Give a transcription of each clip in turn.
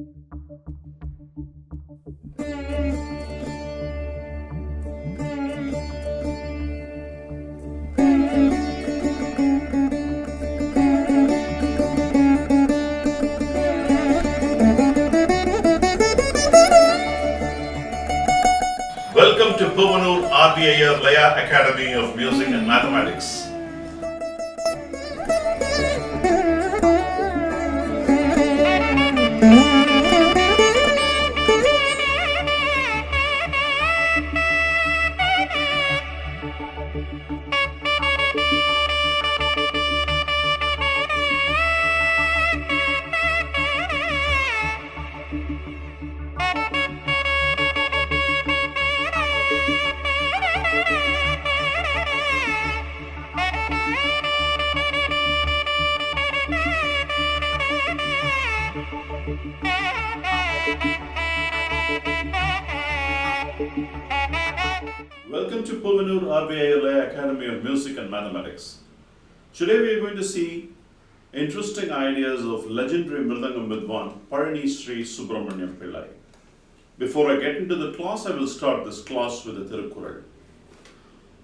Welcome to Puvanur RBIR Laya Academy of Music and Mathematics. Welcome to Puvanur RBIR Laya Academy of Music and Mathematics. Today we are going to see interesting ideas of legendary Mridangam Vidwan Palani Sri Subramaniam Pillai. Before I get into the class, I will start this class with a Tirukkural.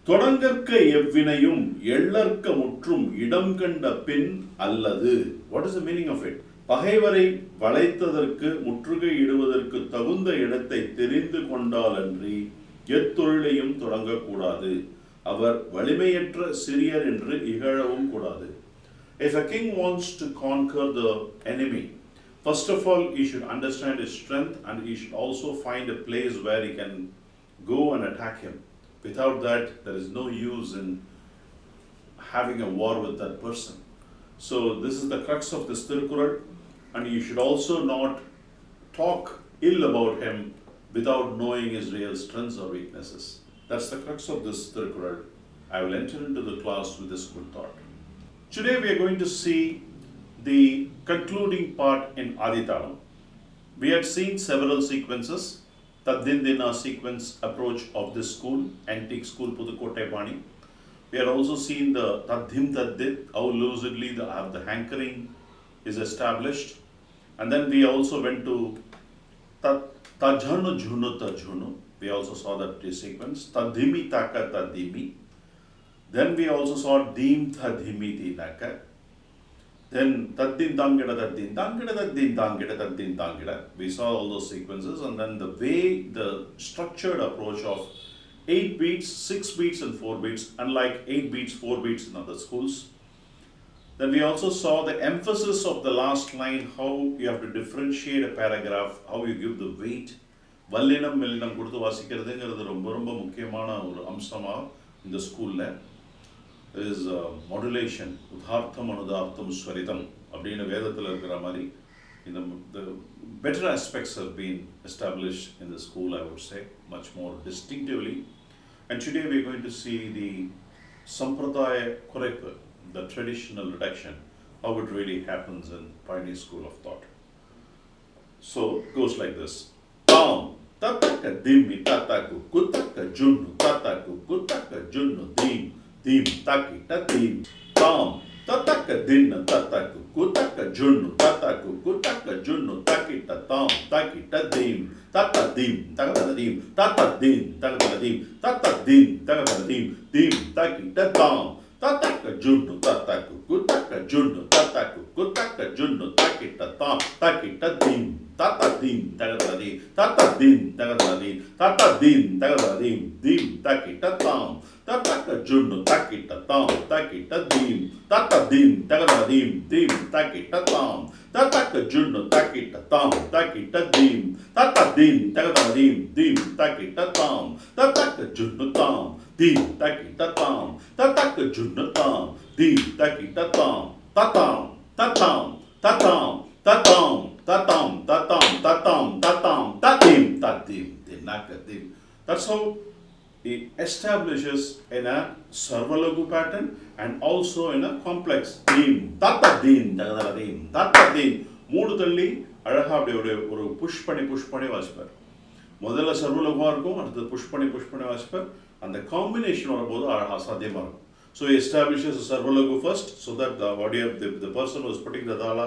Thodangarka evvinayum ellarka muttrum idam kanda pin alladhu. What is the meaning of it? பகைவரை வளைத்ததற்கு முற்றுகை இடுவதற்கு தகுந்த இடத்தை தெரிந்து கொண்டாலன்றி எத்தொழிலையும் தொடங்கக்கூடாது. அவர் வலிமையற்ற சிறியர் என்று இகழவும் கூடாது. If a king wants to conquer the enemy, first of all he should understand his strength and he should also find a place where he can go and attack him. Without that, there is no use in having a war with that person. So this is the crux of this Tirukkural, and you should also not talk ill about him without knowing his real strengths or weaknesses. That's the crux of this Tirukkural. I will enter into the class with this good thought. Today we are going to see the concluding part in Aditalam. We had seen several sequences, Taddindina sequence approach of this school, antique school Pudukkottai Pani. We had also seen the Taddim Taddit, how lucidly the hankering is established. And then we also went to Tajhanu Jhunu Tajhunu. We also saw that sequence. Tadhimi Taka Tadhimi. Then we also saw Dim Tadhimi Tinaka. Then Taddin Dangida Taddin Dangida Taddin Dangida Taddin Dangida. We saw all those sequences, and then the way the structured approach of 8 beats, 6 beats and 4 beats, unlike 8 beats, 4 beats in other schools. Then we also saw the emphasis of the last line, how you have to differentiate a paragraph, how you give the weight. Vallinam Millinam Kudu Vasikardinga, ரொம்ப ரொம்ப முக்கியமான ஒரு அம்சமா இந்த ஸ்கூல்ல is modulation. Udhartham Anudhartham Swaritam அப்படின்னு வேதத்தில் இருக்கிற மாதிரி the better aspects have been established in the school, I would say, much more distinctively. And today we are going to see the Sampradaya Kuraipu, the traditional reduction, how it really happens in Pioneer School of Thought. So it goes like this. Tam tataka dimmi tataku kutaka junnu tataku kutaka junnu dim dim taki tatim. Tam tataka dinna tataku kutaka junnu tataku kutaka junnu taki tatam taki tadim tatadim tagadadim tatadim tagadadim tatadim tagadadim dim taki tatam. Tataka junnu tataku kutaka junnu tataku kutaka junnu takita tam takita dim tatadim tagadadim tatadim tagadadim tatadim tagadadim dim takita tam tataka junnu takita tam takita dim tatadim tagadadim dim takita tam tataka junnu takita tam takita dim tatadim tagadadim dim takita tam tataka junnu tam dim takita tam tataka junnu tam dim takita tam tatam tatam tatam tatam tatam tatam tatam tatam tatim tatim dinakadim. That's how it establishes in a Sarvalagu pattern and also in a complex dim tatadim tagadadim tatadim மூணு தள்ளி அழகா அப்படியே ஒரு push பண்ணி வாசிப்பார். முதல்ல சர்வலகுவா இருக்கும், அடுத்தது push பண்ணி வாசிப்பார். அந்த காம்பினேஷன் வரும்போது அசாத்தியமாக இருக்கும். So he establishes a sarvalagu first, so that the person who is putting the dhala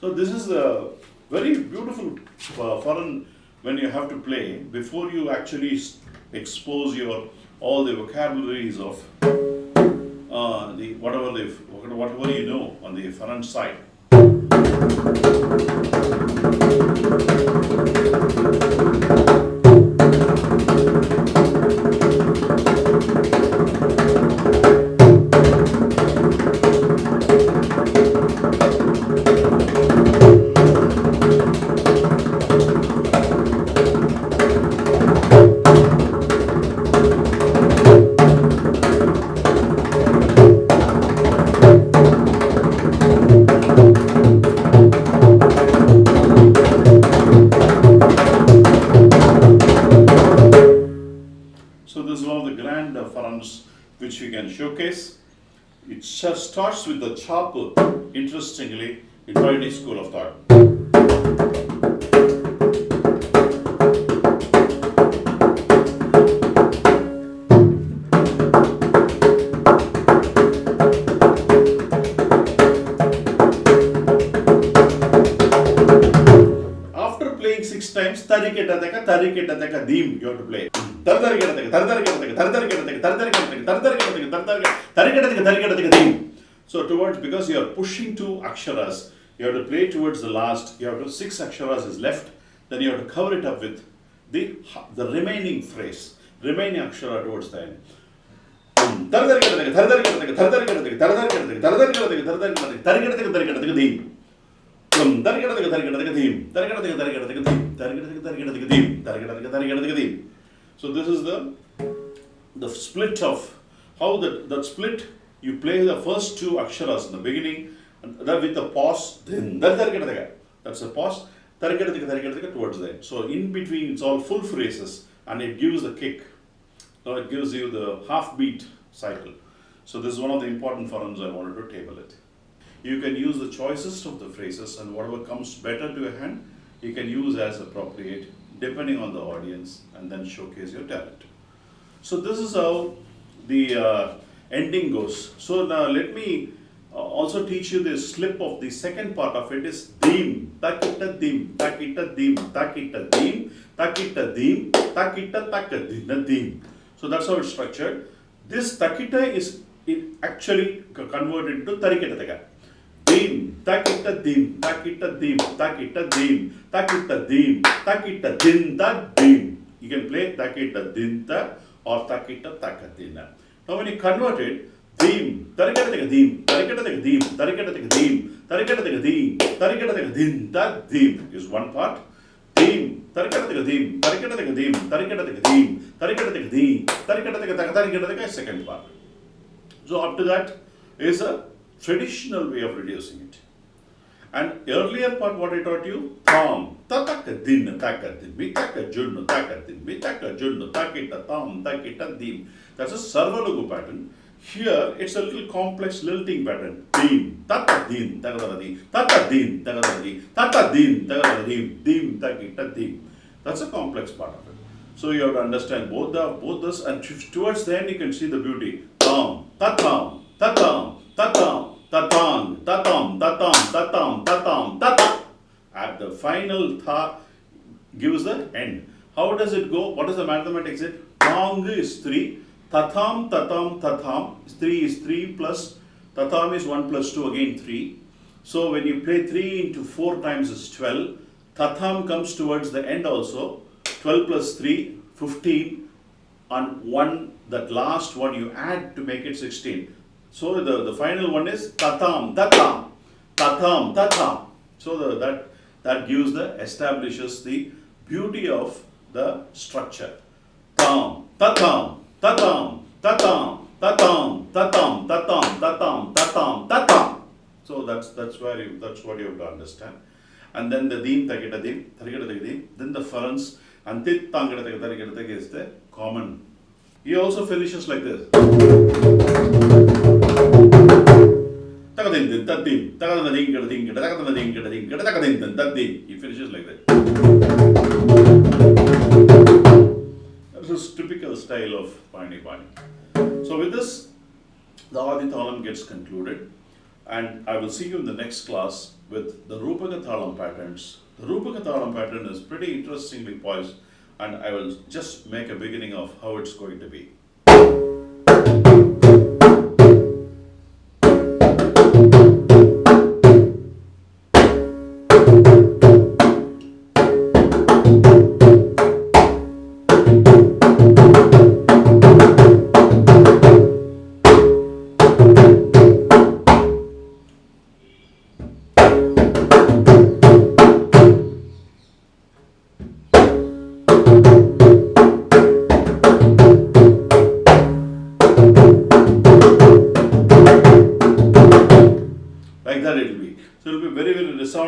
So this is a very beautiful foreign when you have to play before you actually expose your all the vocabularies of the whatever you know on the foreign side. So this is one of the grand forums which we can showcase. It just starts with the chapu, interestingly, in Pillai school of thought. After playing 6 times, tariketa dim you have to play. So towards, because you are pushing 2 aksharas, you have to play towards the last, you have to 6 aksharas is left, then you have to cover it up with the remaining phrase, remaining akshara towards the end. So this is the split of how that split. You play the first 2 aksharas in the beginning, and that with a pause. That's a pause. Towards the end. So in between, it's all full phrases, and it gives the kick. So it gives you the half beat cycle. So this is one of the important forums I wanted to table it. You can use the choicest of the phrases, and whatever comes better to your hand, you can use as appropriate depending on the audience, and then showcase your talent. So this is how the ending goes. So now let me also teach you the slip of the second part of it is dim, takita dim, takita dim, takita dim, takita dim, takita takadina dim. So that's how it's structured. This takita is actually converted into tariketa taka. Dim, takita dim, takita dim, takita dim, takita dim, takita dinda dim. You can play takita dinda or takita takadina. Now when you convert it, dim, tarikata dim, tarikata dim, tarikata dim, tarikata dim, tarikata dinda dim is one part. Dim, tarikata dim, tarikata dim, tarikata dim, tarikata dim, tarikata second part. So up to that is a traditional way of reducing it. And earlier part what I taught you, tam, tataka din, takadin, mitaka junnu, takadin, mitaka junnu, takita tam, takita dim. That's a sarvalugu pattern. Here it's a little complex lilting pattern. Dim, takadin, takadin, takadin, takadin, takadin, takadin, dim, takita dim. That's a complex part of it. So you have to understand both this, and towards the end you can see the beauty. Tam, tatam, tatam, tatam. Tatang, tatam, tatam, tatam, tatam, tatam. At the final tha gives the end. How does it go? What is the mathematics? Tang is 3, tatam, tatam, tatam. 3 is 3 plus, tatam is 1 plus 2, again 3. So when you play 3 into 4 times is 12. Tatam comes towards the end also. 12 plus 3, 15. And 1, that last one you add to make it 16. So the final one is tatam, tatam, tatam, tatam. So that gives establishes the beauty of the structure. Tam, tatam, tatam, tatam, tatam, tatam, tatam, tatam, tatam, tatam. So that's what you have to understand. And then the dim, takita dim, tarikata dim, then the ferens, and tit tangata tarikata is the common. He also finishes like this. He finishes like that. This is typical style of Pani. So with this, the Adi Thalam gets concluded, and I will see you in the next class with the Rupaka Thalam patterns. The Rupaka Thalam pattern is pretty interestingly poised, and I will just make a beginning of how it's going to be.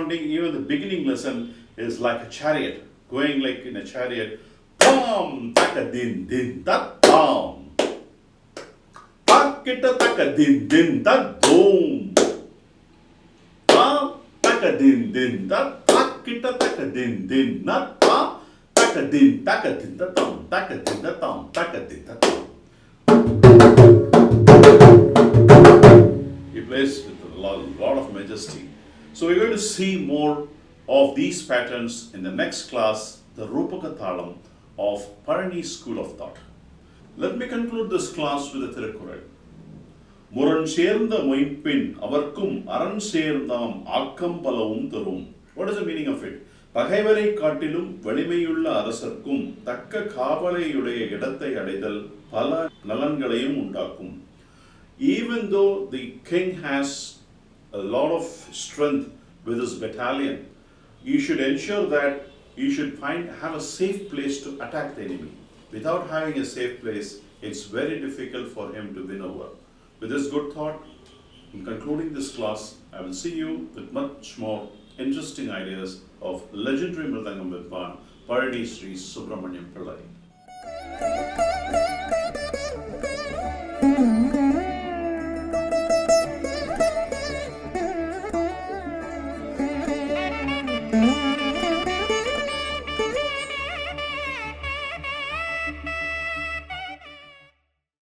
Even the beginning lesson is like a chariot, going like in a chariot. Tam, taka din, din, tat, kita taka din din da dom. Ta taka din din da ta kita taka din din na ta taka din da tom taka din da tom taka din da tom. He plays with a lot of majesty. So we're going to see more of these patterns in the next class, the Rupaka Thalam of Palani School of Thought. Let me conclude this class with a Thirukkural. Muran சேர்ந்த மொய்ப்பின் அவர்க்கும் அரண் சேர்ந்தாம் ஆக்கம் பலவும் தரும். What is the meaning of it? பகைவரை காட்டிலும் வலிமையுள்ள அரசர்க்கும் தக்க காவலையுடைய இடத்தை அடைதல் பல நலன்களையும் உண்டாக்கும். Even though the king has a lot of strength with his battalion, you should ensure that you should have a safe place to attack the enemy. Without having a safe place, it's very difficult for him to win over. With this good thought, in concluding this class, I will see you with much more interesting ideas of legendary Mridangam Vidwan, Palani Sri Subramaniam Pillai.